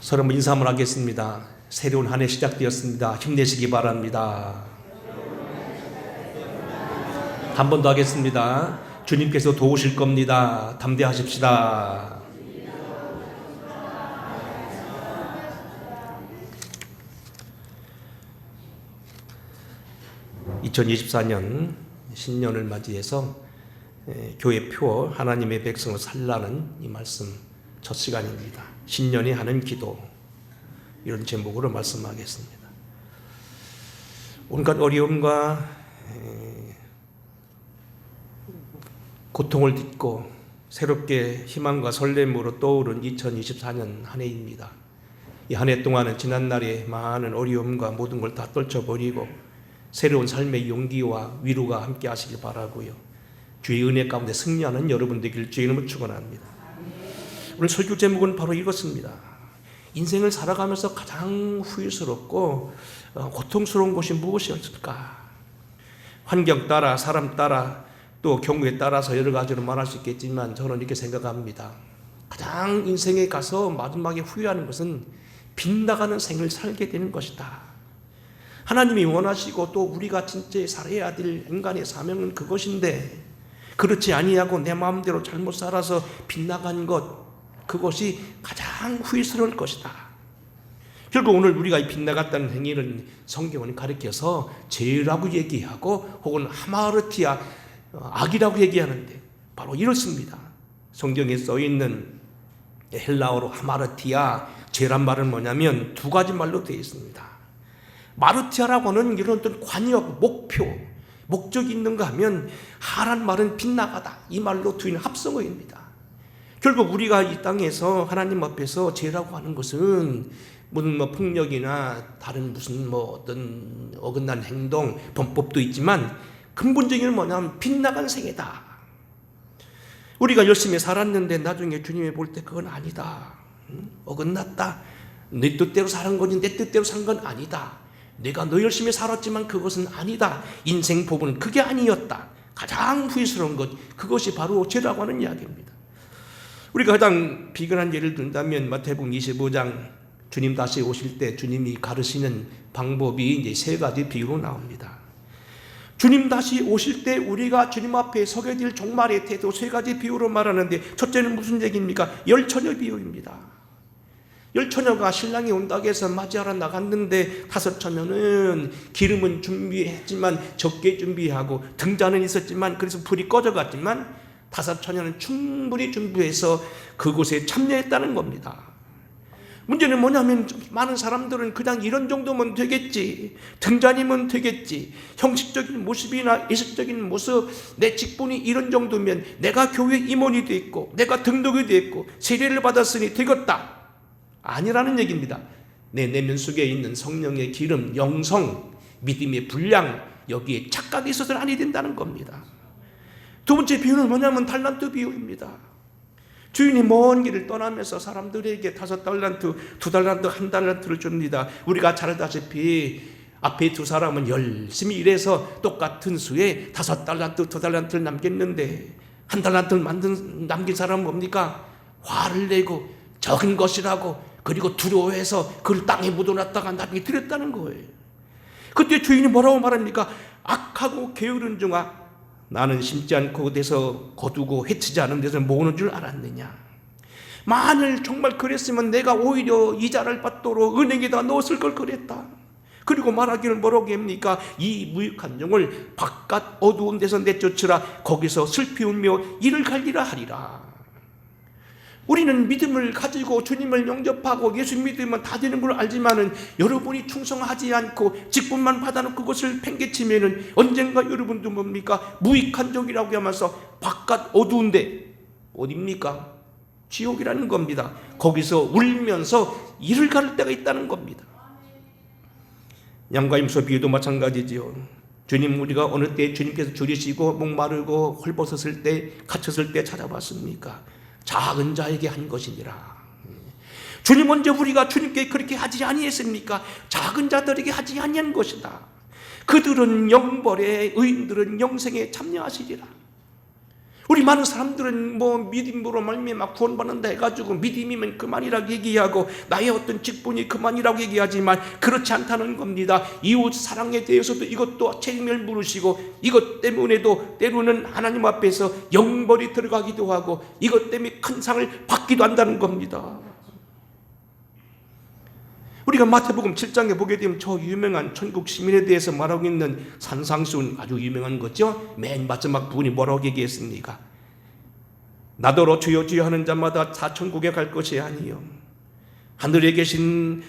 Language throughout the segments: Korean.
서로 인사 한번 하겠습니다. 새로운 한 해 시작되었습니다. 힘내시기 바랍니다. 한 번 더 하겠습니다. 주님께서 도우실 겁니다. 담대하십시다. (2024년) 신년을 맞이해서 교회 표 하나님의 백성을 살라는 이 말씀 첫 시간입니다. 신년에 하는 기도, 이런 제목으로 말씀하겠습니다. 온갖 어려움과 고통을 딛고 새롭게 희망과 설렘으로 떠오른 2024년 한 해입니다. 이 한 해 동안은 지난날의 많은 어려움과 모든 걸 다 떨쳐버리고 새로운 삶의 용기와 위로가 함께 하시길 바라고요. 주의 은혜 가운데 승리하는 여러분 되길 주의 이름으로 축원합니다. 오늘 설교 제목은 바로 이것입니다. 인생을 살아가면서 가장 후회스럽고 고통스러운 것이 무엇이었을까? 환경 따라, 사람 따라, 또 경우에 따라서 여러 가지로 말할 수 있겠지만 저는 이렇게 생각합니다. 가장 인생에 가서 마지막에 후회하는 것은 빗나가는 생을 살게 되는 것이다. 하나님이 원하시고 또 우리가 진짜 살아야 될 인간의 사명은 그것인데 그렇지 아니하고 내 마음대로 잘못 살아서 빗나간 것, 그것이 가장 후회스러울 것이다. 결국 오늘 우리가 이 빗나갔다는 행위는 성경은 가리켜서 죄라고 얘기하고 혹은 하마르티아, 악이라고 얘기하는데 바로 이렇습니다. 성경에 써있는 헬라어로 하마르티아, 죄란 말은 뭐냐면 두 가지 말로 되어 있습니다. 마르티아라고 하는 이런 어떤 관역, 목표, 목적이 있는가 하면 하란 말은 빗나가다, 이 말로 두인 합성어입니다. 결국 우리가 이 땅에서 하나님 앞에서 죄라고 하는 것은 무슨 폭력이나 다른 무슨 어떤 어긋난 행동, 범법도 있지만 근본적인 건 뭐냐면 빗나간 생애다. 우리가 열심히 살았는데 나중에 주님이 볼 때 그건 아니다. 어긋났다. 내 뜻대로 사는 거지 내 뜻대로 산 건 아니다. 내가 너 열심히 살았지만 그것은 아니다. 인생 법은 그게 아니었다. 가장 후회스러운 것, 그것이 바로 죄라고 하는 이야기입니다. 우리가 가장 비근한 예를 든다면 마태복음 25장 주님 다시 오실 때 주님이 가르치는 방법이 이제 세 가지 비유로 나옵니다. 주님 다시 오실 때 우리가 주님 앞에 서게 될 종말의 태도 세 가지 비유로 말하는데, 첫째는 무슨 얘기입니까? 열처녀 비유입니다. 열처녀가 신랑이 온다고 해서 맞이하러 나갔는데 다섯 처녀는 기름은 준비했지만 적게 준비하고 등잔은 있었지만 그래서 불이 꺼져갔지만 다섯 처녀는 충분히 준비해서 그곳에 참여했다는 겁니다. 문제는 뭐냐면 많은 사람들은 그냥 이런 정도면 되겠지, 등잔이면 되겠지, 형식적인 모습이나 예식적인 모습, 내 직분이 이런 정도면 내가 교회 임원이 됐고 내가 등록이 됐고 세례를 받았으니 되겠다, 아니라는 얘기입니다. 내 내면 속에 있는 성령의 기름, 영성, 믿음의 분량, 여기에 착각이 있어서는 아니 된다는 겁니다. 두 번째 비유는 뭐냐면 달란트 비유입니다. 주인이 먼 길을 떠나면서 사람들에게 5달란트, 2달란트, 1달란트를 줍니다. 우리가 잘 알다시피 앞에 두 사람은 열심히 일해서 똑같은 수에 5달란트, 2달란트를 남겼는데 1달란트를 남긴 사람은 뭡니까? 화를 내고 적은 것이라고, 그리고 두려워해서 그를 땅에 묻어놨다가 나중에 드렸다는 거예요. 그때 주인이 뭐라고 말합니까? 악하고 게으른 종아, 나는 심지 않고 어디서 거두고 해치지 않은 데서 모으는 줄 알았느냐. 만일 정말 그랬으면 내가 오히려 이자를 받도록 은행에다 넣었을 걸 그랬다. 그리고 말하기를 뭐라고 합니까? 이 무익한 종을 바깥 어두운 데서 내쫓으라. 거기서 슬피 울며 이를 갈리라 하리라. 우리는 믿음을 가지고 주님을 영접하고 예수 믿으면 다 되는 걸 알지만은 여러분이 충성하지 않고 직분만 받아놓고 그것을 팽개치면은 언젠가 여러분도 뭡니까? 무익한 종이라고 하면서 바깥 어두운데 어딥니까? 지옥이라는 겁니다. 거기서 울면서 이를 가를 때가 있다는 겁니다. 양과 임소 비유도 마찬가지지요. 주님, 우리가 어느 때 주님께서 줄이시고 목마르고 헐벗었을 때, 갇혔을 때 찾아봤습니까? 작은 자에게 한 것이니라. 주님 언제 우리가 주님께 그렇게 하지 아니했습니까? 작은 자들에게 하지 아니한 것이다. 그들은 영벌에, 의인들은 영생에 참여하시리라. 우리 많은 사람들은 뭐 믿음으로 말미암아 구원받는다 해가지고 믿음이면 그만이라고 얘기하고 나의 어떤 직분이 그만이라고 얘기하지만 그렇지 않다는 겁니다. 이웃 사랑에 대해서도 이것도 책임을 물으시고 이것 때문에도 때로는 하나님 앞에서 영벌이 들어가기도 하고 이것 때문에 큰 상을 받기도 한다는 겁니다. 우리가 마태복음 7장에 보게 되면 저 유명한 천국 시민에 대해서 말하고 있는 산상수훈 아주 유명한 거죠. 맨 마지막 부분이 뭐라고 얘기했습니까? 나더러 주여 주여 하는 자마다 사천국에 갈 것이 아니요 하늘에 계신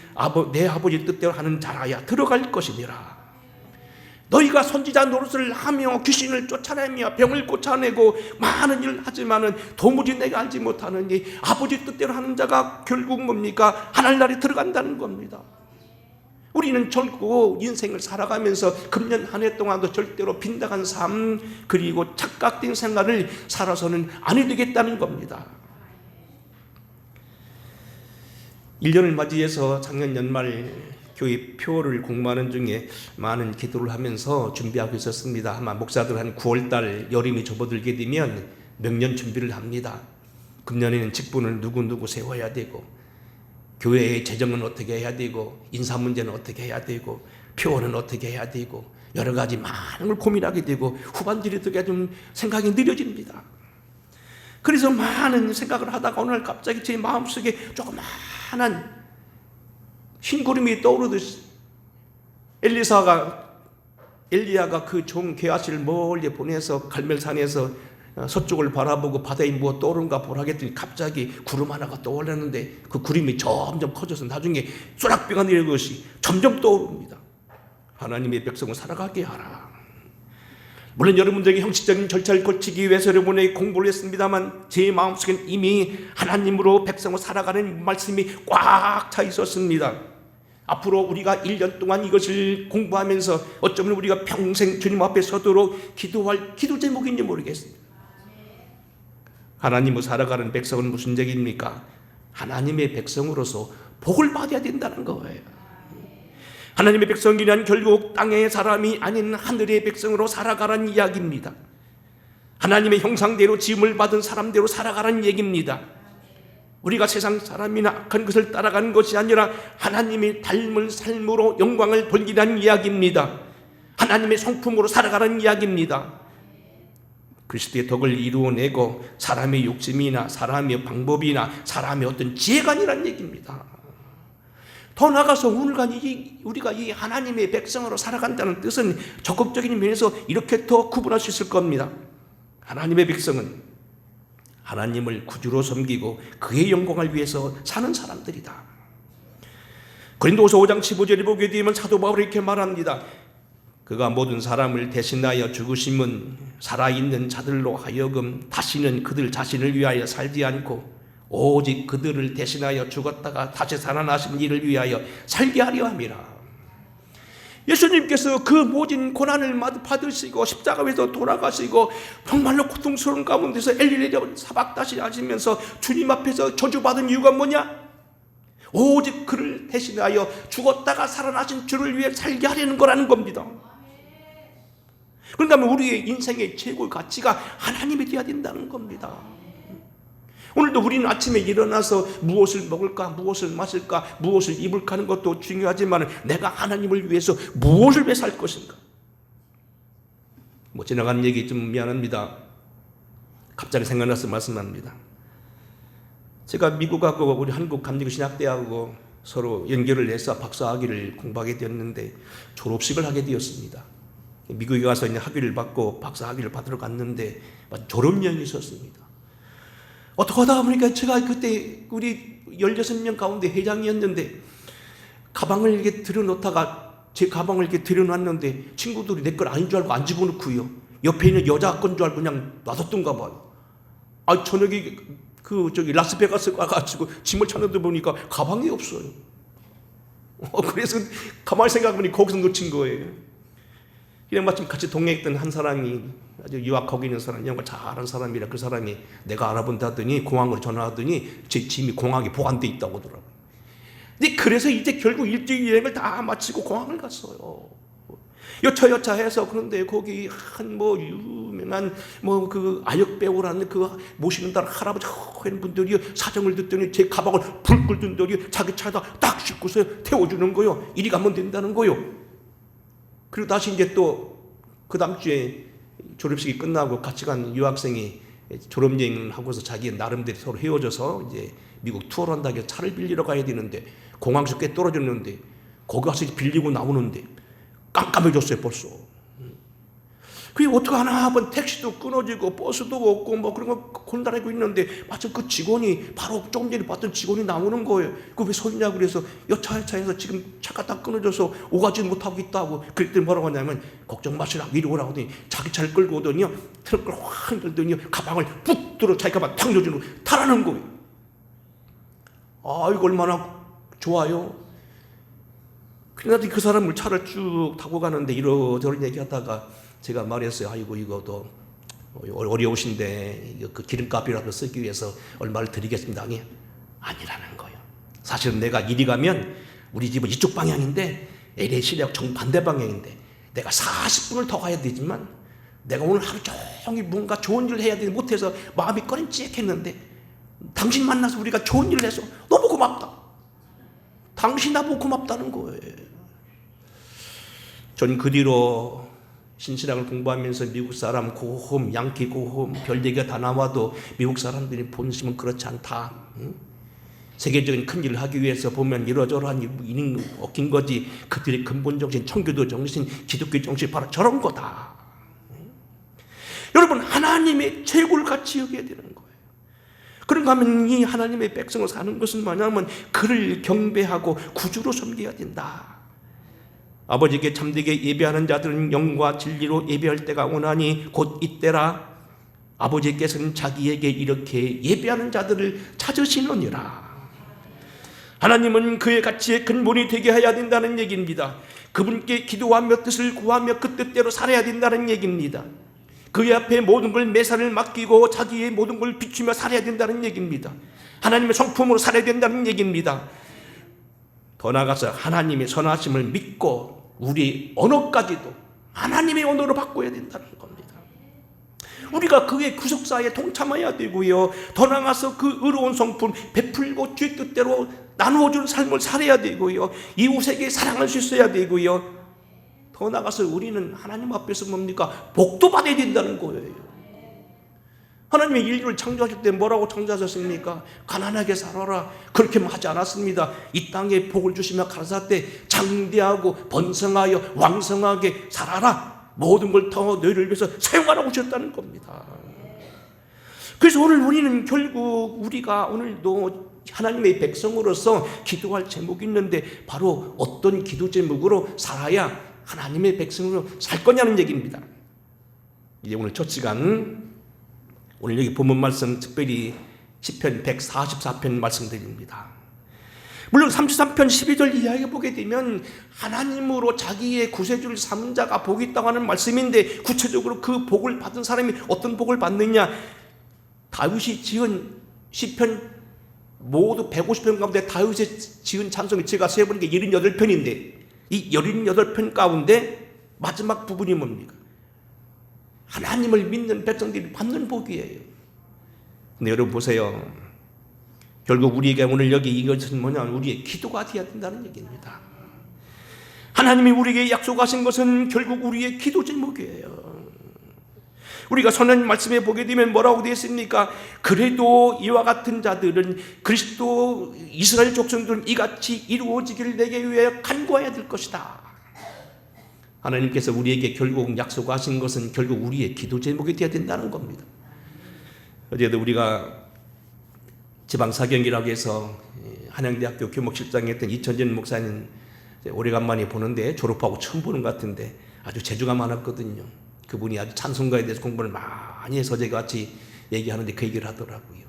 내 아버지 뜻대로 하는 자라야 들어갈 것이니라. 너희가 선지자 노릇을 하며 귀신을 쫓아내며 병을 고쳐내고 많은 일을 하지만은 도무지 내가 알지 못하느니 아버지 뜻대로 하는 자가 결국 뭡니까? 하늘나라에 들어간다는 겁니다. 우리는 결국 인생을 살아가면서 금년 한 해 동안도 절대로 빈당한 삶 그리고 착각된 생활을 살아서는 안 해야 되겠다는 겁니다. 1년을 맞이해서 작년 연말 교회 표를 공부하는 중에 많은 기도를 하면서 준비하고 있었습니다. 아마 목사들 한 9월달 여름이 접어들게 되면 명년 준비를 합니다. 금년에는 직분을 누구 세워야 되고 교회의 재정은 어떻게 해야 되고 인사 문제는 어떻게 해야 되고 표는 어떻게 해야 되고 여러 가지 많은 걸 고민하게 되고 후반들이 되게 좀 생각이 느려집니다. 그래서 많은 생각을 하다가 오늘 갑자기 제 마음속에 조그마한 흰 구름이 떠오르듯이 엘리야가 그 종 게하시를 멀리 보내서 갈멜산에서 서쪽을 바라보고 바다에 뭐 떠오른가 보라 했더니 갑자기 구름 하나가 떠올랐는데 그 구름이 점점 커져서 나중에 쏘락비가 내리는 것이 점점 떠오릅니다. 하나님의 백성을 살아가게 하라. 물론 여러분들에게 형식적인 절차를 거치기 위해서 여러분에게 공부를 했습니다만 제 마음속엔 이미 하나님으로 백성을 살아가는 말씀이 꽉 차 있었습니다. 앞으로 우리가 1년 동안 이것을 공부하면서 어쩌면 우리가 평생 주님 앞에 서도록 기도할 기도 제목인지 모르겠습니다. 하나님을 살아가는 백성은 무슨 얘기입니까? 하나님의 백성으로서 복을 받아야 된다는 거예요. 하나님의 백성이란 결국 땅의 사람이 아닌 하늘의 백성으로 살아가라는 이야기입니다. 하나님의 형상대로 지음을 받은 사람대로 살아가라는 얘기입니다. 우리가 세상 사람이나 악한 것을 따라가는 것이 아니라 하나님의 닮은 삶으로 영광을 돌리라는 이야기입니다. 하나님의 성품으로 살아가라는 이야기입니다. 그리스도의 덕을 이루어내고 사람의 욕심이나 사람의 방법이나 사람의 어떤 지혜가 아니라는 얘기입니다. 더 나아가서 오늘간 우리가 이 하나님의 백성으로 살아간다는 뜻은 적극적인 면에서 이렇게 더 구분할 수 있을 겁니다. 하나님의 백성은 하나님을 구주로 섬기고 그의 영광을 위해서 사는 사람들이다. 고린도후서 5장 15절에 보게 되면 사도 바울이 이렇게 말합니다. 그가 모든 사람을 대신하여 죽으심은 살아있는 자들로 하여금 다시는 그들 자신을 위하여 살지 않고 오직 그들을 대신하여 죽었다가 다시 살아나신 이를 위하여 살게 하려 함이라. 예수님께서 그 모진 고난을 받으시고 십자가에서 돌아가시고 정말로 고통스러운 가운데서 엘리레 사박다시 하시면서 주님 앞에서 저주받은 이유가 뭐냐? 오직 그를 대신하여 죽었다가 살아나신 주를 위해 살게 하려는 거라는 겁니다. 그러니까 우리의 인생의 최고의 가치가 하나님이 되어야 된다는 겁니다. 오늘도 우리는 아침에 일어나서 무엇을 먹을까, 무엇을 마실까, 무엇을 입을까 하는 것도 중요하지만 내가 하나님을 위해서 무엇을 왜 살 것인가? 뭐 지나가는 얘기 좀 미안합니다. 갑자기 생각나서 말씀합니다. 제가 미국하고 우리 한국 감리교신학대하고 서로 연결을 해서 박사학위를 공부하게 되었는데 졸업식을 하게 되었습니다. 미국에 가서 이제 학위를 받고 박사학위를 받으러 갔는데 졸업여행이 있었습니다. 어떻게 하다 보니까 제가 그때 우리 16명 가운데 회장이었는데 가방을 이렇게 들여놓다가 제 가방을 이렇게 들여놨는데 친구들이 내 걸 아닌 줄 알고 안 집어넣고요. 옆에 있는 여자 건 줄 알고 그냥 놔뒀던가 봐요. 저녁에 라스베가스 가가지고 짐을 찾는데 보니까 가방이 없어요. 그래서 가만히 생각해보니 거기서 놓친 거예요. 그냥 마침 같이 동행했던 한 사람이 아주 유학하고 있는 사람, 이런 걸 잘하는 사람이라 그 사람이 내가 알아본다더니 공항으로 전화하더니 제 짐이 공항에 보관돼 있다고 하더라고요. 근데 그래서 이제 결국 일주일 여행을 다 마치고 공항을 갔어요. 여차여차해서 그런데 거기 한 뭐 유명한 뭐 그 아역 배우라는 그 모시는다는 할아버지 이런 분들이 사정을 듣더니 제 가방을 불 끓든더니 자기 차에다 딱 싣고서 태워주는 거요. 이리 가면 된다는 거요. 그리고 다시 이제 또 그 다음 주에 졸업식이 끝나고 같이 간 유학생이 졸업여행을 하고서 자기 나름대로 서로 헤어져서 이제 미국 투어를 한다고 해서 차를 빌리러 가야 되는데 공항에서 꽤 떨어졌는데 거기 가서 빌리고 나오는데 깜깜해졌어요 벌써. 그게 어떡하나 하면 택시도 끊어지고 버스도 없고 뭐 그런 거 곤란하고 있는데 마침 그 직원이 바로 조금 전에 봤던 직원이 나오는 거예요. 그 왜 서 있냐고 그래서 여차여차해서 지금 차가 딱 끊어져서 오가지 못하고 있다고. 그랬더니 뭐라고 하냐면 걱정 마시라고 이리 오라고 하더니 자기 차를 끌고 오더니요 트럭을 확 흔들더니 가방을 푹 들어 자기 가방 탁 넣어주고 타라는 거예요. 아 이거 얼마나 좋아요. 그런데 그 사람을 차를 쭉 타고 가는데 이러저런 얘기하다가 제가 말했어요. 아이고 이거도 어려우신데 그 기름값이라도 쓰기 위해서 얼마를 드리겠습니다. 아니라는 거예요. 사실은 내가 이리 가면 우리 집은 이쪽 방향인데 LA 시내역 정반대 방향인데 내가 40분을 더 가야 되지만 내가 오늘 하루 종일 뭔가 좋은 일을 해야 되는데 못해서 마음이 꺼림칙했는데 당신 만나서 우리가 좋은 일을 해서 너무 고맙다. 당신 나보고 고맙다는 거예요. 전 그 뒤로 신신학을 공부하면서 미국 사람 고홈, 양키 고홈, 별 얘기가 다 나와도 미국 사람들이 본심은 그렇지 않다. 세계적인 큰 일을 하기 위해서 보면 이러저러한 일이 얽힌 거지. 그들의 근본 정신, 청교도 정신, 기독교 정신 바로 저런 거다. 여러분 하나님의 최고를 같이 여겨야 되는 거예요. 그런가 하면 이 하나님의 백성을 사는 것은 뭐냐면 그를 경배하고 구주로 섬겨야 된다. 아버지께 참되게 예배하는 자들은 영과 진리로 예배할 때가 오나니 곧 이때라. 아버지께서는 자기에게 이렇게 예배하는 자들을 찾으시느니라. 하나님은 그의 가치의 근본이 되게 해야 된다는 얘기입니다. 그분께 기도하며 뜻을 구하며 그 뜻대로 살아야 된다는 얘기입니다. 그의 앞에 모든 걸 매사를 맡기고 자기의 모든 걸 비추며 살아야 된다는 얘기입니다. 하나님의 성품으로 살아야 된다는 얘기입니다. 더 나아가서 하나님의 선하심을 믿고 우리 언어까지도 하나님의 언어로 바꿔야 된다는 겁니다. 우리가 그의 구속사에 동참해야 되고요. 더 나아가서 그 의로운 성품 베풀고 주의 뜻대로 나누어주는 삶을 살아야 되고요. 이웃에게 사랑할 수 있어야 되고요. 더 나아가서 우리는 하나님 앞에서 뭡니까? 복도 받아야 된다는 거예요. 하나님의 인류를 창조하실 때 뭐라고 창조하셨습니까? 가난하게 살아라. 그렇게만 하지 않았습니다. 이 땅에 복을 주시며 가라사대 장대하고 번성하여 왕성하게 살아라. 모든 걸 더 너희를 위해서 사용하라고 하셨다는 겁니다. 그래서 오늘 우리는 결국 우리가 오늘도 하나님의 백성으로서 기도할 제목이 있는데 바로 어떤 기도 제목으로 살아야 하나님의 백성으로 살 거냐는 얘기입니다. 이제 오늘 첫 시간 오늘 여기 본문 말씀 특별히 시편 144편 말씀드립니다. 물론 33편 12절 이야기 보게 되면 하나님으로 자기의 구세주를 삼은 자가 복이 있다고 하는 말씀인데 구체적으로 그 복을 받은 사람이 어떤 복을 받느냐. 다윗이 지은 시편 모두 150편 가운데 다윗이 지은 찬송이 제가 세어보는 게 78편인데 이 78편 가운데 마지막 부분이 뭡니까? 하나님을 믿는 백성들이 받는 복이에요. 근데 여러분 보세요. 결국 우리에게 오늘 여기 이것은 뭐냐면 우리의 기도가 되어야 된다는 얘기입니다. 하나님이 우리에게 약속하신 것은 결국 우리의 기도 제목이에요. 우리가 선언 말씀에 보게 되면 뭐라고 되어 있습니까? 그래도 이와 같은 자들은 그리스도 이스라엘 족속들은 이같이 이루어지기를 내게 위하여 간구해야 될 것이다. 하나님께서 우리에게 결국 약속하신 것은 결국 우리의 기도 제목이 되어야 된다는 겁니다. 어제도 우리가 지방사경이라고 해서 한양대학교 교목실장에 했던 이천진 목사님 오래간만에 보는데 졸업하고 처음 보는 것 같은데 아주 재주가 많았거든요. 그분이 아주 찬송가에 대해서 공부를 많이 해서 제가 같이 얘기하는데 그 얘기를 하더라고요.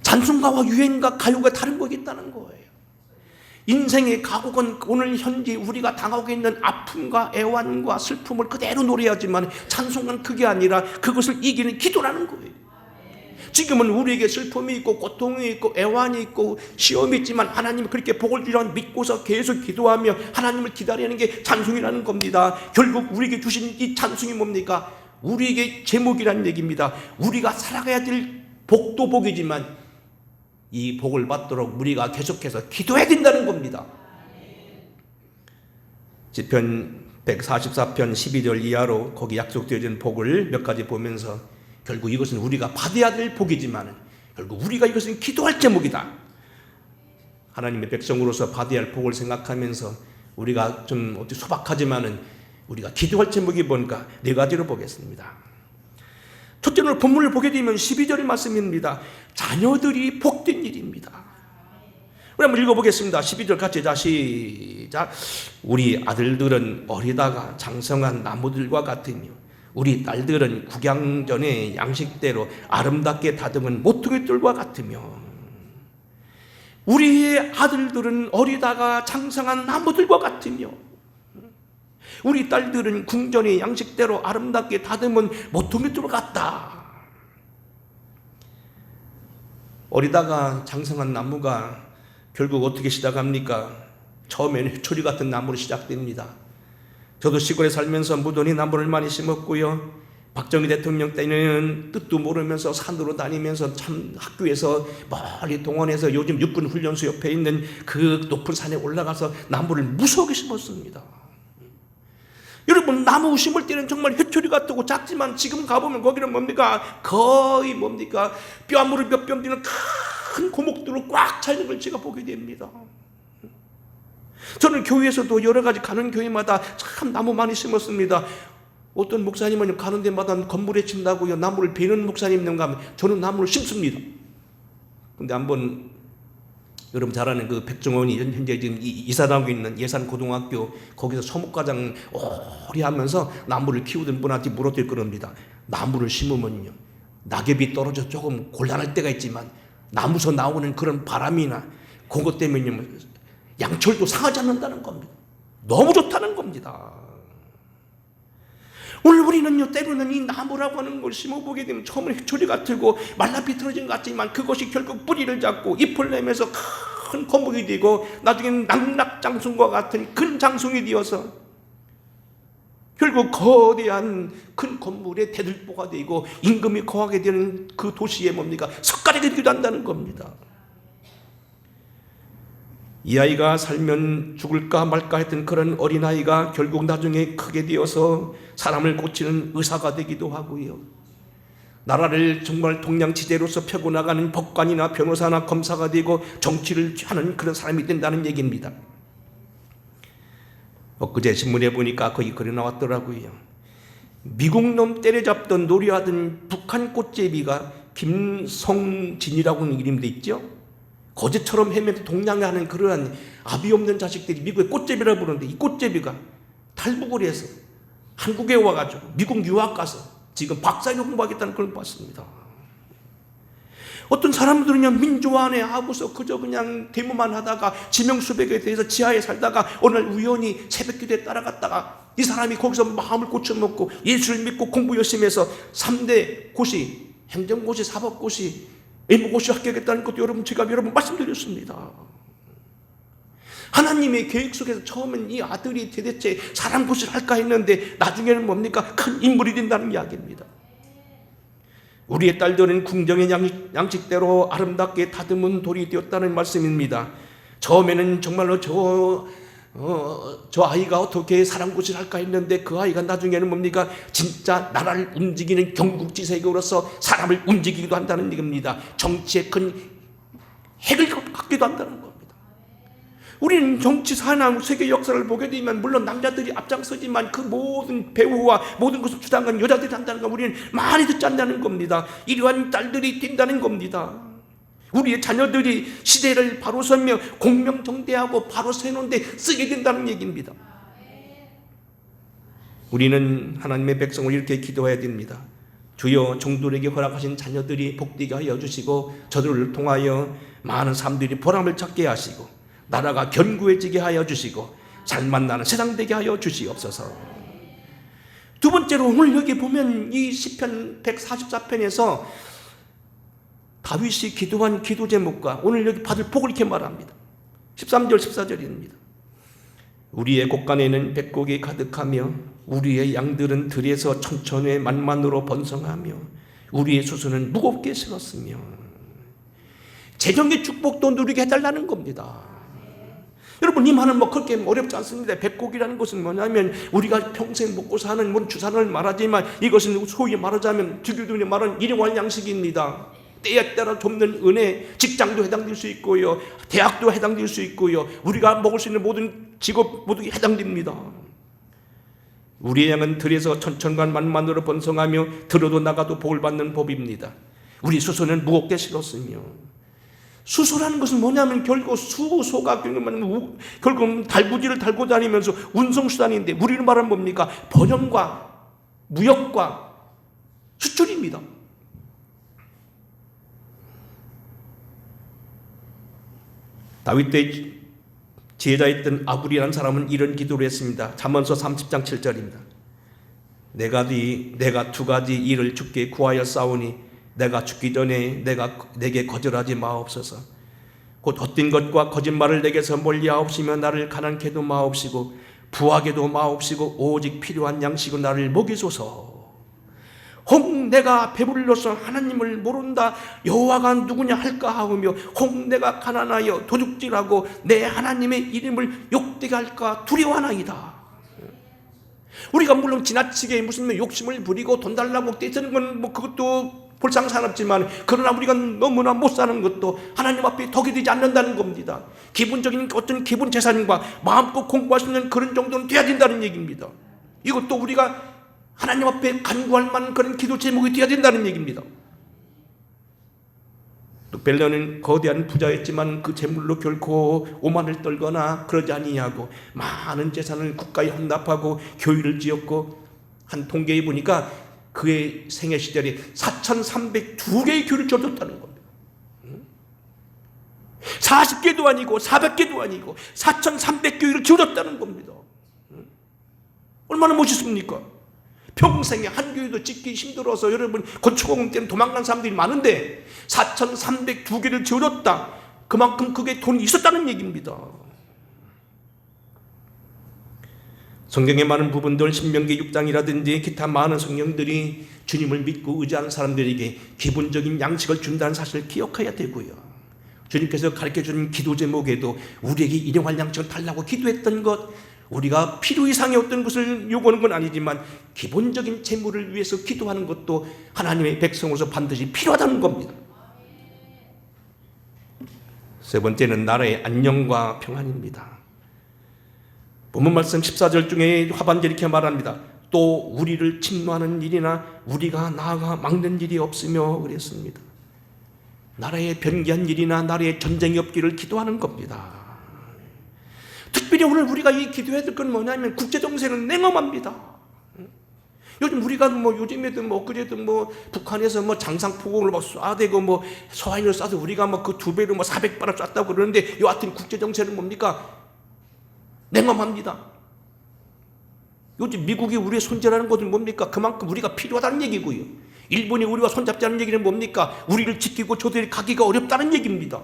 찬송가와 유행가 가요가 다른 거겠다는 거예요. 인생의 가곡은 오늘 현재 우리가 당하고 있는 아픔과 애환과 슬픔을 그대로 노래하지만 찬송은 그게 아니라 그것을 이기는 기도라는 거예요. 지금은 우리에게 슬픔이 있고 고통이 있고 애환이 있고 시험이 있지만 하나님은 그렇게 복을 주리라 믿고서 계속 기도하며 하나님을 기다리는 게 찬송이라는 겁니다. 결국 우리에게 주신 이 찬송이 뭡니까? 우리에게 제목이라는 얘기입니다. 우리가 살아가야 될 복도 복이지만 이 복을 받도록 우리가 계속해서 기도해야 된다는 겁니다. 시편 144편 12절 이하로 거기 약속되어진 복을 몇 가지 보면서 결국 이것은 우리가 받아야 될 복이지만 결국 우리가 이것은 기도할 제목이다. 하나님의 백성으로서 받아야 할 복을 생각하면서 우리가 좀 어떻게 소박하지만은 우리가 기도할 제목이 뭔가 네 가지로 보겠습니다. 첫째는 본문을 보게 되면 12절 말씀입니다. 자녀들이 복된 일입니다. 우리 한번 읽어보겠습니다. 12절 같이 시작. 우리 아들들은 어리다가 장성한 나무들과 같으며 우리 딸들은 국양 전에 양식대로 아름답게 다듬은 모퉁이돌과 같으며 우리의 아들들은 어리다가 장성한 나무들과 같으며 우리 딸들은 궁전의 양식대로 아름답게 다듬은 모퉁이돌 같다. 어리다가 장성한 나무가 결국 어떻게 시작합니까? 처음에는 회초리 같은 나무로 시작됩니다. 저도 시골에 살면서 무더니 나무를 많이 심었고요. 박정희 대통령 때는 뜻도 모르면서 산으로 다니면서 참 학교에서 멀리 동원해서 요즘 육군 훈련소 옆에 있는 그 높은 산에 올라가서 나무를 무수하게 심었습니다. 여러분, 나무 심을 때는 정말 회초리 같고 작지만 지금 가보면 거기는 뭡니까? 거의 뭡니까? 뼈아무를 몇 뼘 되는 큰 고목들로 꽉 차 있는 걸 제가 보게 됩니다. 저는 교회에서도 여러 가지 가는 교회마다 참 나무 많이 심었습니다. 어떤 목사님은 가는 데마다 건물에 친다고요. 나무를 베는 목사님 있는가 하면 저는 나무를 심습니다. 근데 한번 여러분 잘 아는 그 백종원이 현재 지금 이사하고 있는 예산고등학교 거기서 서목과장 오래 하면서 나무를 키우던 분한테 물어볼 겁니다. 나무를 심으면요, 낙엽이 떨어져 조금 곤란할 때가 있지만 나무에서 나오는 그런 바람이나 그것 때문에 양철도 상하지 않는다는 겁니다. 너무 좋다는 겁니다. 오늘 우리는요, 때로는 이 나무라고 하는 걸 심어보게 되면 처음에 회초리 같고 말라 비틀어진 것 같지만 그것이 결국 뿌리를 잡고 잎을 내면서 큰 거목이 되고 나중에는 낙낙장송과 같은 큰 장송이 되어서 결국 거대한 큰 건물의 대들보가 되고 임금이 거하게 되는 그 도시에 뭡니까? 석가래가 되기도 한다는 겁니다. 이 아이가 살면 죽을까 말까 했던 그런 어린아이가 결국 나중에 크게 되어서 사람을 고치는 의사가 되기도 하고요. 나라를 정말 동양지대로서 펴고 나가는 법관이나 변호사나 검사가 되고 정치를 하는 그런 사람이 된다는 얘기입니다. 엊그제 신문에 보니까 거기 글이 나왔더라고요. 미국 놈 때려잡던 노래하던 북한 꽃제비가 김성진이라고 하는 이름도 있죠. 거제처럼 헤매서 동양에 하는 그러한 아비 없는 자식들이 미국의 꽃제비라고 부르는데 이 꽃제비가 탈북을 해서 한국에 와가지고 미국 유학 가서 지금 박사학위 공부하겠다는 걸 봤습니다. 어떤 사람들은요, 민주화안에 하고서 그저 그냥 데모만 하다가 지명수백에 대해서 지하에 살다가 어느 날 우연히 새벽기도에 따라갔다가 이 사람이 거기서 마음을 고쳐먹고 예수를 믿고 공부 열심히 해서 3대 고시, 행정고시, 사법고시, 의무고시 합격했다는 것도 제가 여러분 말씀드렸습니다. 하나님의 계획 속에서 처음엔 이 아들이 도대체 사람 고시를 할까 했는데 나중에는 뭡니까? 큰 인물이 된다는 이야기입니다. 우리의 딸들은 궁정의 양식대로 아름답게 다듬은 돌이 되었다는 말씀입니다. 처음에는 정말로 저 아이가 어떻게 사람 고시를 할까 했는데 그 아이가 나중에는 뭡니까? 진짜 나라를 움직이는 경국지색으로서 사람을 움직이기도 한다는 얘기입니다. 정치에 큰 핵을 갖기도 한다는 겁니다. 우리는 정치사나 세계 역사를 보게 되면 물론 남자들이 앞장서지만 그 모든 배후와 모든 것을 주도한 건 여자들이 한다는 건 우리는 많이 듣지 않는다는 겁니다. 이러한 딸들이 된다는 겁니다. 우리의 자녀들이 시대를 바로 서며 공명정대하고 바로 세우는 데 쓰게 된다는 얘기입니다. 우리는 하나님의 백성을 이렇게 기도해야 됩니다. 주여, 종들에게 허락하신 자녀들이 복되게 하여 주시고 저들을 통하여 많은 사람들이 보람을 찾게 하시고 나라가 견고해지게 하여 주시고 잘 만나는 세상 되게 하여 주시옵소서. 두 번째로 오늘 여기 보면 이 시편 144편에서 다윗이 기도한 기도 제목과 오늘 여기 받을 복을 이렇게 말합니다. 13절 14절입니다. 우리의 곳간에는 백곡이 가득하며 우리의 양들은 들에서 천천의 만만으로 번성하며 우리의 수수는 무겁게 실었으며. 재정의 축복도 누리게 해달라는 겁니다. 여러분, 이 말은 뭐 그렇게 어렵지 않습니다. 백곡이라는 것은 뭐냐면 우리가 평생 먹고 사는 뭐 주산을 말하지만 이것은 소위 말하자면 주기도문에 말하는 일용할 양식입니다. 때에 따라 좁는 은혜, 직장도 해당될 수 있고요, 대학도 해당될 수 있고요, 우리가 먹을 수 있는 모든 직업 모두 해당됩니다. 우리의 양은 들에서 천천간 만만으로 번성하며 들어도 나가도 복을 받는 법입니다. 우리 수소는 무겁게 실었으며. 수소라는 것은 뭐냐면 결국 수소가 결국 달구지를 달고 다니면서 운송수단인데 우리는 말하는 뭡니까? 번영과 무역과 수출입니다. 다윗 때 지혜자였던 아굴이라는 사람은 이런 기도를 했습니다. 잠언서 30장 7절입니다. 내가 두 가지 일을 주께 구하여 싸우니 내가 죽기 전에 내게 거절하지 마옵소서. 곧 헛된 것과 거짓말을 내게서 멀리하옵시며 나를 가난케 도 마옵시고 부하게도 마옵시고 오직 필요한 양식으로 나를 먹이소서. 혹 내가 배불러서 하나님을 모른다 여호와가 누구냐 할까 하오며 혹 내가 가난하여 도둑질하고 내 하나님의 이름을 욕되게 할까 두려워하나이다. 우리가 물론 지나치게 무슨 욕심을 부리고 돈 달라고 떼쓰는 건 뭐 그것도 볼상사납지만 그러나 우리가 너무나 못 사는 것도 하나님 앞에 덕이 되지 않는다는 겁니다. 기본적인 어떤 기본 재산과 마음껏 공부할 수 있는 그런 정도는 돼야 된다는 얘기입니다. 이것도 우리가 하나님 앞에 간구할 만한 그런 기도 제목이 되어야 된다는 얘기입니다. 또 벨레는 거대한 부자였지만 그 재물로 결코 오만을 떨거나 그러지 아니하고 많은 재산을 국가에 헌납하고 교회를 지었고 한 통계에 보니까 그의 생애 시절에 4,302개의 교회를 지어줬다는 겁니다. 40개도 아니고 400개도 아니고 4,300교회를 지어줬다는 겁니다. 얼마나 멋있습니까? 평생에 한 교회도 짓기 힘들어서 여러분 고추공원 때는 도망간 사람들이 많은데 4,302개를 지어줬다. 그만큼 그게 돈이 있었다는 얘기입니다. 성경의 많은 부분들 신명기 6장이라든지 기타 많은 성경들이 주님을 믿고 의지하는 사람들에게 기본적인 양식을 준다는 사실을 기억해야 되고요. 주님께서 가르쳐준 기도 제목에도 우리에게 일용할 양식을 달라고 기도했던 것, 우리가 필요 이상의 어떤 것을 요구하는 건 아니지만 기본적인 재물을 위해서 기도하는 것도 하나님의 백성으로서 반드시 필요하다는 겁니다. 세 번째는 나라의 안녕과 평안입니다. 본문 말씀 14절 중에 하반절 이렇게 말합니다. 또 우리를 침노하는 일이나 우리가 나아가 막는 일이 없으며 그랬습니다. 나라의 변기한 일이나 나라의 전쟁이 없기를 기도하는 겁니다. 특별히 오늘 우리가 이 기도해야 될 건 뭐냐면 국제정세는 냉엄합니다. 요즘 우리가 요즘에도 엊그제도 북한에서 장상포공을 쏴대고 소화인을 쏴서 우리가 그 2배로 400발을 쐈다고 그러는데 여하튼 국제정세는 뭡니까? 냉엄합니다. 요즘 미국이 우리의 손절하는 것은 뭡니까? 그만큼 우리가 필요하다는 얘기고요. 일본이 우리와 손잡자는 얘기는 뭡니까? 우리를 지키고 저들이 가기가 어렵다는 얘기입니다.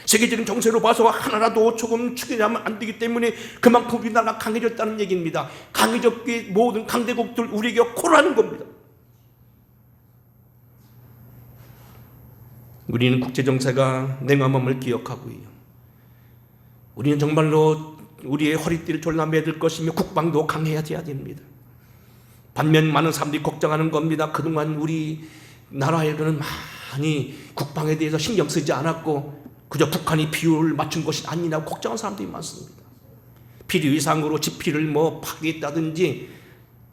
세계적인 정세로 봐서 하나라도 조금 축이나면 안 되기 때문에 그만큼 우리나라가 강해졌다는 얘기입니다. 강해졌기에 모든 강대국들 우리에게 코라는 겁니다. 우리는 국제정세가 냉엄함을 기억하고요. 우리는 정말로 우리의 허리띠를 졸라매들 것이며 국방도 강해야 됩니다. 반면 많은 사람들이 걱정하는 겁니다. 그동안 우리 나라에서는 많이 국방에 대해서 신경 쓰지 않았고 그저 북한이 비율을 맞춘 것이 아니냐고 걱정하는 사람들이 많습니다. 필요 이상으로 지피를 파괴했다든지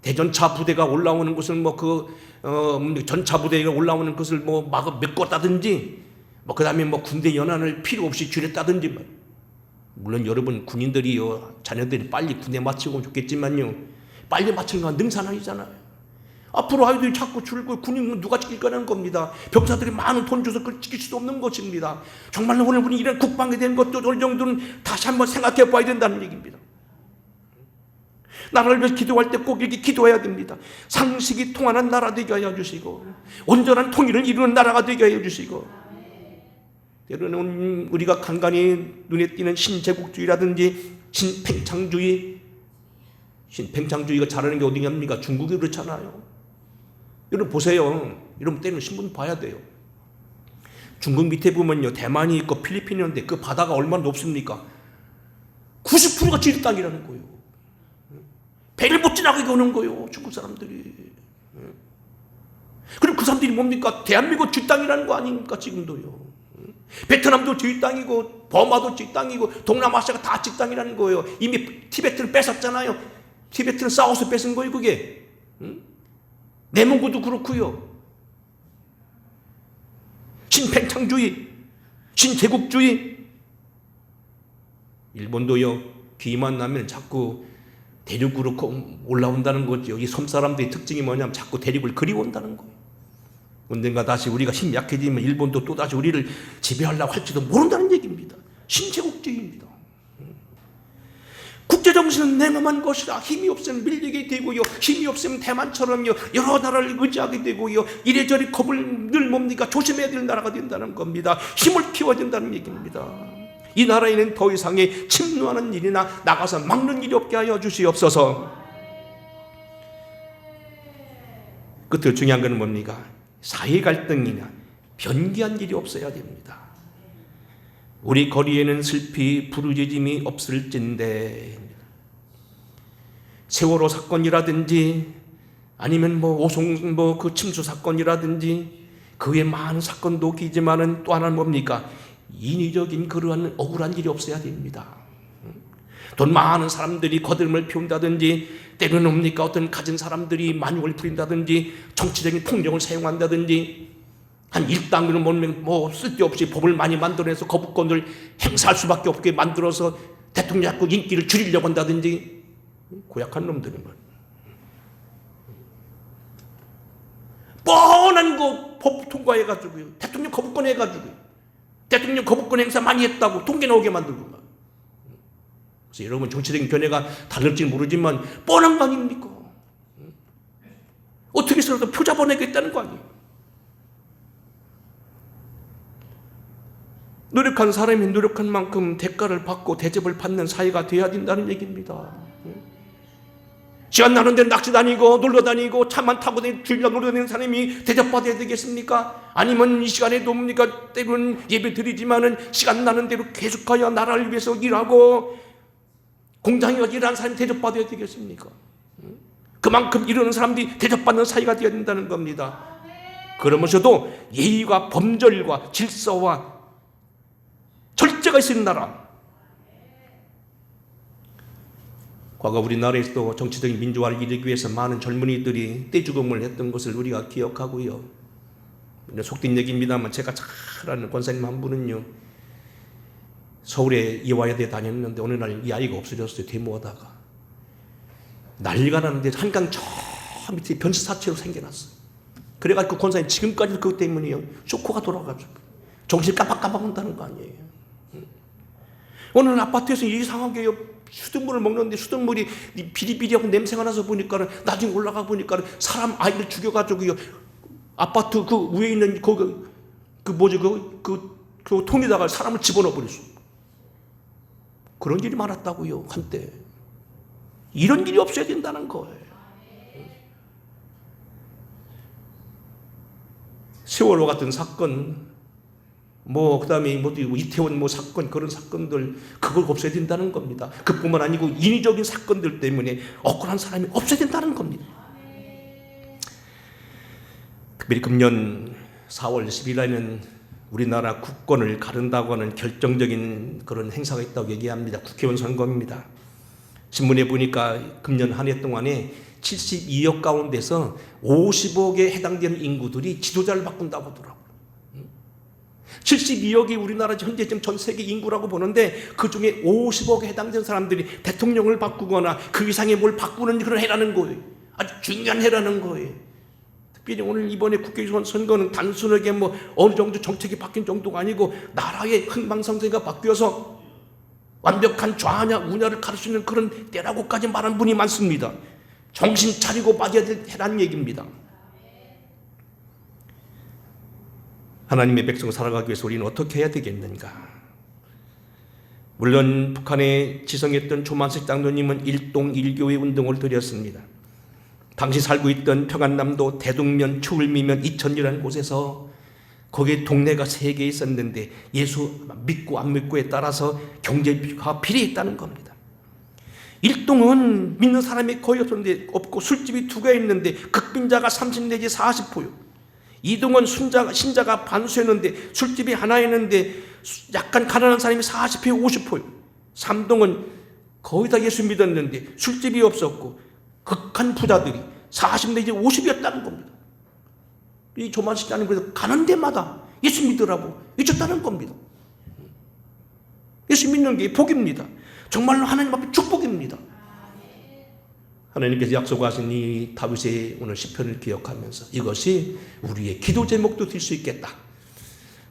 대전차 부대가 올라오는 것을 전차 부대가 올라오는 것을 메꿨다든지 그 다음에 군대 연한을 필요 없이 줄였다든지. 물론 여러분 군인들이요 자녀들이 빨리 군대 마치고 좋겠지만요 빨리 마치는 건 능사 아니잖아요. 앞으로 아이들이 자꾸 줄고 군인은 누가 지킬 거라는 겁니다. 병사들이 많은 돈 줘서 그걸 지킬 수도 없는 것입니다. 정말로 오늘 우리 이런 국방에 대한 것도 어느 정도는 다시 한번 생각해 봐야 된다는 얘기입니다. 나라를 위해서 기도할 때 꼭 이렇게 기도해야 됩니다. 상식이 통하는 나라 되게 하여 주시고 온전한 통일을 이루는 나라가 되게 하여 주시고, 때로는 우리가 간간히 눈에 띄는 신제국주의라든지 신팽창주의가 잘하는 게 어디입니까? 중국이 그렇잖아요. 여러분 보세요. 여러분 때는 신문 봐야 돼요. 중국 밑에 보면요, 대만이 있고 필리핀이 있는데 그 바다가 얼마나 높습니까? 90%가 지리 땅이라는 거예요. 배를 못 지나가게 오는 거예요, 중국 사람들이. 그럼 그 사람들이 뭡니까? 대한민국 지 땅이라는 거 아닙니까? 지금도요. 베트남도 지 땅이고 버마도 지 땅이고 동남아시아가 다 지 땅이라는 거예요. 이미 티베트를 뺏었잖아요. 티베트는 싸워서 뺏은 거예요, 그게. 내몽고도 그렇고요. 신팽창주의, 신제국주의. 일본도요, 비만 나면 자꾸 대륙으로 올라온다는 거죠. 이 섬사람들의 특징이 뭐냐면 자꾸 대륙을 그리워온다는 거예요. 언젠가 다시 우리가 힘이 약해지면 일본도 또다시 우리를 지배하려고 할지도 모른다는 얘기입니다. 신제국주의입니다. 국제정신은 냉엄한 것이라. 힘이 없으면 밀리게 되고요, 힘이 없으면 대만처럼요 여러 나라를 의지하게 되고요, 이래저래 겁을 늘 뭡니까? 조심해야 될 나라가 된다는 겁니다. 힘을 키워야 된다는 얘기입니다. 이 나라에는 더 이상의 침노하는 일이나 나가서 막는 일이 없게 하여 주시옵소서. 끝으로 중요한 것은 뭡니까? 사회 갈등이나 변기한 일이 없어야 됩니다. 우리 거리에는 슬피 부르짖음이 없을진데, 세월호 사건이라든지 아니면 그 침수 사건이라든지 그 외 많은 사건도 있지만은 또 하나는 뭡니까? 인위적인 그러한 억울한 일이 없어야 됩니다. 돈 많은 사람들이 거들음을 피운다든지, 때로는 뭡니까? 어떤 가진 사람들이 만육을 부린다든지, 정치적인 폭력을 사용한다든지, 한 일당으로는 쓸데없이 법을 많이 만들어내서 거부권을 행사할 수밖에 없게 만들어서 대통령 자꾸 인기를 줄이려고 한다든지, 고약한 놈들은 뻔한 거 법 통과해가지고요, 대통령 거부권 해가지고요, 대통령 거부권 행사 많이 했다고 통계 나오게 만들고. 그래서 여러분, 정치적인 견해가 다를지는 모르지만 뻔한 거 아닙니까? 어떻게 해서라도 표 잡아내겠다는 거 아니에요? 노력한 사람이 노력한 만큼 대가를 받고 대접을 받는 사회가 돼야 된다는 얘기입니다. 시간 나는 데 낚시 다니고 놀러 다니고 차만 타고 주일날 놀러 다니는 사람이 대접받아야 되겠습니까? 아니면 이 시간에도 뭡니까? 때로는 예배 드리지만은 시간 나는 대로 계속하여 나라를 위해서 일하고 공장에 가서 일하는 사람이 대접받아야 되겠습니까? 그만큼 이러는 사람들이 대접받는 사회가 되어야 된다는 겁니다. 그러면서도 예의와 범절과 질서와 절제가 있는 나라. 과거 우리나라에서도 정치적인 민주화를 이루기 위해서 많은 젊은이들이 떼죽음을 했던 것을 우리가 기억하고요. 속된 얘기입니다만 제가 잘 아는 권사님 한 분은요, 서울에 이화여대 다녔는데 어느 날 이 아이가 없어졌어요. 데모하다가 난리가 나는데 한강 저 밑에 변사체로 생겨났어요. 그래가지고 그 권사님 지금까지도 그것 때문에요, 쇼크가 돌아가지고 정신 깜빡깜빡 온다는 거 아니에요. 어느 날 아파트에서 이상하게 수돗물을 먹는데 수돗물이 비리비리하고 냄새가 나서 보니까 나중에 올라가 보니까 사람 아이를 죽여가지고요, 아파트 그 위에 있는 그 통에다가 사람을 집어넣어 버렸어. 그런 일이 많았다고요, 한때. 이런 일이 없어야 된다는 거예요. 세월호 같은 사건, 그다음에 이태원 사건, 그런 사건들, 그걸 없애야 된다는 겁니다. 그뿐만 아니고 인위적인 사건들 때문에 억울한 사람이 없어야 된다는 겁니다. 특별히 금년 4월 10일에는 우리나라 국권을 가른다고 하는 결정적인 그런 행사가 있다고 얘기합니다. 국회의원 선거입니다. 신문에 보니까 금년 한 해 동안에 72억 가운데서 50억에 해당되는 인구들이 지도자를 바꾼다고 하더라고요. 72억이 우리나라 현재 지금 전 세계 인구라고 보는데 그 중에 50억에 해당되는 사람들이 대통령을 바꾸거나 그 이상의 뭘 바꾸는 그런 해라는 거예요. 아주 중요한 해라는 거예요. 특별히 오늘 이번에 국회의원 선거는 단순하게 어느 정도 정책이 바뀐 정도가 아니고 나라의 흥망성쇠가 바뀌어서 완벽한 좌냐 우냐를 가릴 수 있는 그런 때라고까지 말한 분이 많습니다. 정신 차리고 빠져야 될 해란 얘기입니다. 하나님의 백성을 살아가기 위해서 우리는 어떻게 해야 되겠는가? 물론 북한에 지성했던 조만식 장로님은 일동일교의 운동을 들였습니다. 당시 살고 있던 평안남도 대동면 추울미면 이천리라는 곳에서 거기에 동네가 3개 있었는데 예수 믿고 안 믿고에 따라서 경제가 비례했다는 겁니다. 일동은 믿는 사람이 거의 없고 술집이 2개 있는데 극빈자가 30 내지 40%요. 이동은 신자가 반수였는데 술집이 하나 있는데 약간 가난한 사람이 40%, 50%요. 삼동은 거의 다 예수 믿었는데 술집이 없었고 극한 부자들이 40 내지 50이었다는 겁니다. 이 조만식자는 그래서 가는 데마다 예수 믿으라고 외쳤다는 겁니다. 예수 믿는 게 복입니다. 정말로 하나님 앞에 축복입니다. 하나님께서 약속하신 이 다윗의 오늘 시편을 기억하면서 이것이 우리의 기도 제목도 될 수 있겠다.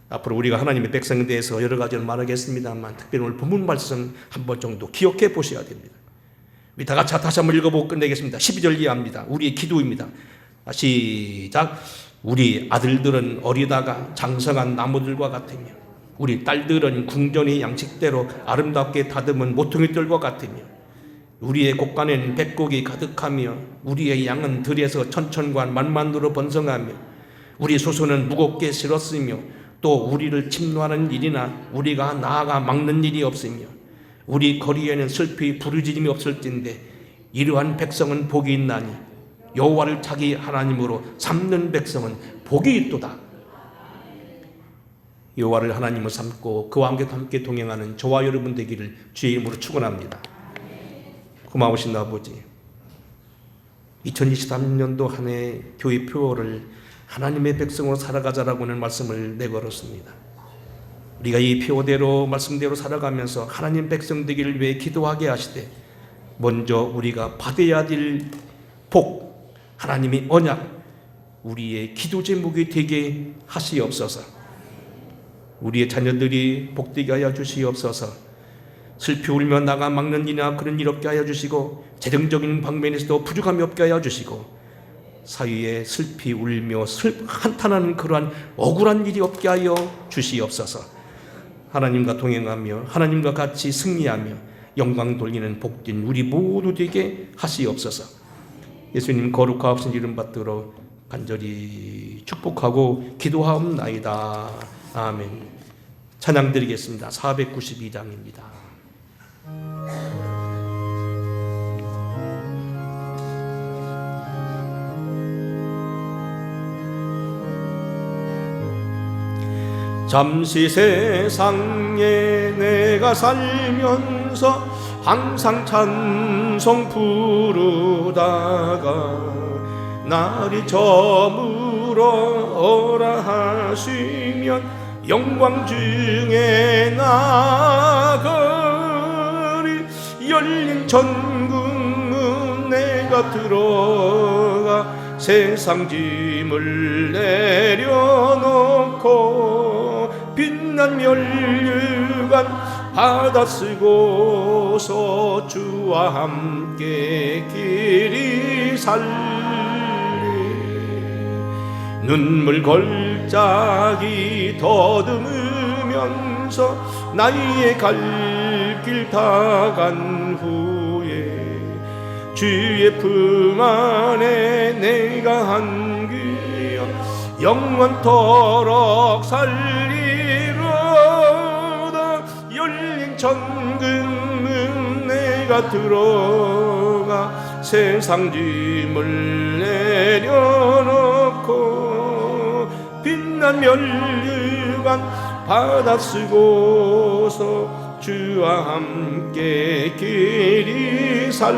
앞으로 우리가 하나님의 백성에 대해서 여러 가지를 말하겠습니다만 특별히 오늘 본문 말씀 한번 정도 기억해 보셔야 됩니다. 우리 다 같이 다시 한번 읽어보고 끝내겠습니다. 12절 이하입니다. 우리의 기도입니다. 시작. 우리 아들들은 어리다가 장성한 나무들과 같으며 우리 딸들은 궁전의 양식대로 아름답게 다듬은 모퉁이들과 같으며 우리의 곳간에는 백곡이 가득하며 우리의 양은 들에서 천천과 만만으로 번성하며 우리 소소는 무겁게 실었으며 또 우리를 침노하는 일이나 우리가 나아가 막는 일이 없으며 우리 거리에는 슬피 부르짖음이 없을진데 이러한 백성은 복이 있나니 여호와를 자기 하나님으로 삼는 백성은 복이 있도다. 여호와를 하나님으로 삼고 그와 함께 동행하는 저와 여러분 되기를 주의 이름으로 축원합니다. 고마우신 아버지, 2023년도 한 해 교회 표어를 하나님의 백성으로 살아가자라고 하는 말씀을 내걸었습니다. 우리가 이 표어대로 말씀대로 살아가면서 하나님 백성 되기를 위해 기도하게 하시되 먼저 우리가 받아야 될 복, 하나님의 언약, 우리의 기도 제목이 되게 하시옵소서. 우리의 자녀들이 복되게 하여 주시옵소서. 슬피 울며 나가 막는 일이나 그런 일 없게 하여 주시고 재정적인 방면에서도 부족함이 없게 하여 주시고 사위에 슬피 울며 한탄하는 그러한 억울한 일이 없게 하여 주시옵소서. 하나님과 동행하며 하나님과 같이 승리하며 영광 돌리는 복된 우리 모두 되게 하시옵소서. 예수님 거룩하옵신 이름 받들어 간절히 축복하고 기도하옵나이다. 아멘. 찬양 드리겠습니다. 492장입니다. 잠시 세상에 내가 살면서 항상 찬송 부르다가 날이 저물어라 하시면 영광 중에 나가리 열린 천국문 내가 들어가 세상 짐을 내려놓고 빛난 면류관 받아 쓰고서 주와 함께 길이 살리 눈물 골짜기 더듬으면서 나의 갈 길 다 간 후에 주의 품 안에 내가 한귀여 영원토록 살리로다. 열린 천국문 내가 들어가 세상 짐을 내려놓고 빛난 면류관 받아 쓰고서 주와 함께 길이 살